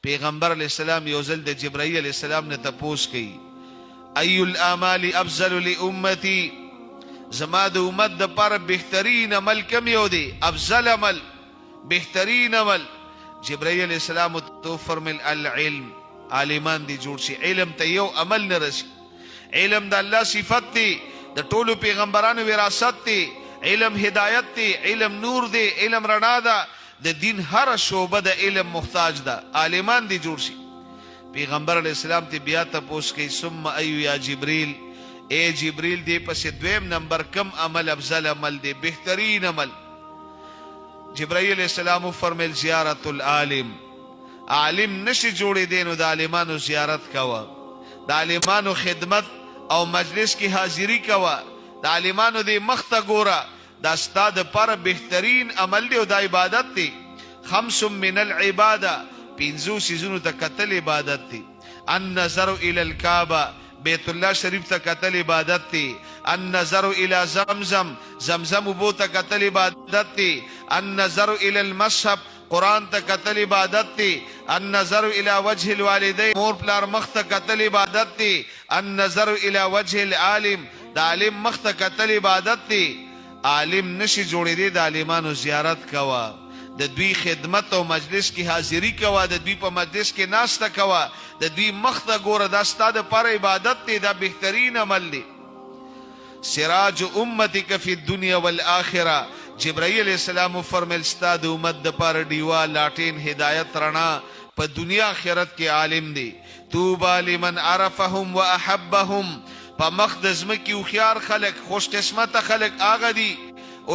پیغمبر علیہ السلام یو ځل د جبرائیل علیہ السلام نه تپوس کوي ای الاعمال افضل لامتی زما د امت د پر بهترین عمل کم یو دی افضل عمل بهترین عمل جبرائیل علیہ السلام تو فرمل العلم عالمان دی جوړ شي علم ته یو عمل نه رسي علم د الله صفت دی د ټولو پیغمبرانو وراثت دی علم هدایت دی علم نور دی علم رڼا ده د دین هر شعبه د علم محتاج ده عالمان دی جوړ شي پیغمبر علیہ السلام ته بیا تپوس کوي ثم ایو یا جبریل اے جبریل دی پس دویم نمبر کم عمل افضل عمل دی بهترین عمل جبرائیل علیہ السلام فرمیل زیارت العالم عالم نشي جوړې دینو د عالمانو زیارت کوا د عالمانو خدمت او مجلس کی حاضری کوا د عالمانو دی مخته ګورا دا استاد پر بهترین عمل دی او د عبادت دی خمس من العباده پینزو سیزونو ته قتل عبادت دی النظر الى الكعبه بیت الله شریف ته قتل عبادت دی النظر الى زمزم زمزم بو ته قتل عبادت دی النظر الى المصحف قرآن ته قتل عبادت دی النظر الى وجه الوالدین مور پلار مخ ته قتل عبادت دی النظر الى وجه العالم د عالم مخ ته قتل عبادت دی عالم نشي جوړې دی د عالمانو زیارت کوا د دوی خدمت او مجلس کی حاضری کوا د دوی په مجلس کې ناشته کوا د دوی مخ ته ګوره دا ستاده پر عبادت دی دا بهترین عمل دی سراج امتک فی الدنیا والآخرہ جبرائیل علیہ السلام فرمیل استاد امت د پر دیوا لاټین هدایت رڼا په دنیا آخرت کې عالم دی توبا لمن عرفهم واحبهم په مقدس مکی او خيار خلق خوش قسمت خلق آغا دی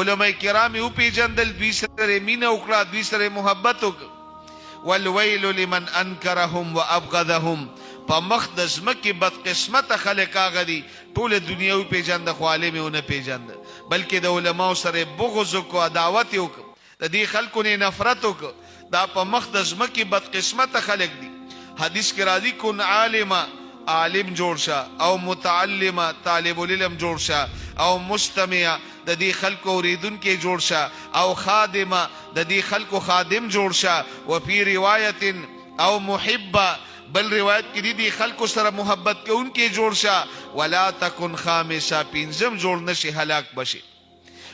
علماء کرام او پیجندل دوی سره مینه وکړه دوی سره محبت وکړه والویل لمن انکرهم وابغضهم په مقدس مکی بد قسمت خلق آغا دی ټول دنیا او پیجند خو عالم او نه پیجند بلکې د علماء سره بغض کو عداوت وکړه د دې خلکو نه نفرت وکړه دا په مقدس مکی بد قسمت خلق دی حدیث کې راځي کن عالما عالم جوړ شه او متعلم طالب العلم جوړ شه او مستمع د دې خلکو اوریدونکو جوړ شه او خادم د دې خلکو خادم جوړ شه او په روایت او محبه بل روایت کې دي خلکو سره محبت کوونکو جوړ شه ولا تکن خامسه پنځم جوړ نشي هلاک بشي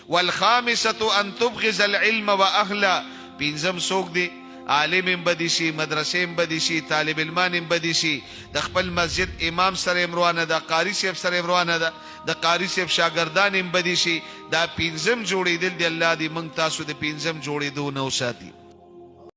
والخامسه ان تبغض العلم واهله پنځم سوق دي عالم بدیشي مدرسې بدیشي طالب علمان بدیشي د خپل مسجد امام سره امروانه د قاری صاحب سره امروانه د قاری صاحب شاګردان بدیشي دا پنځم جوړېدل دی الله دې مونږ تاسو د پنځم جوړېدو نو ساتي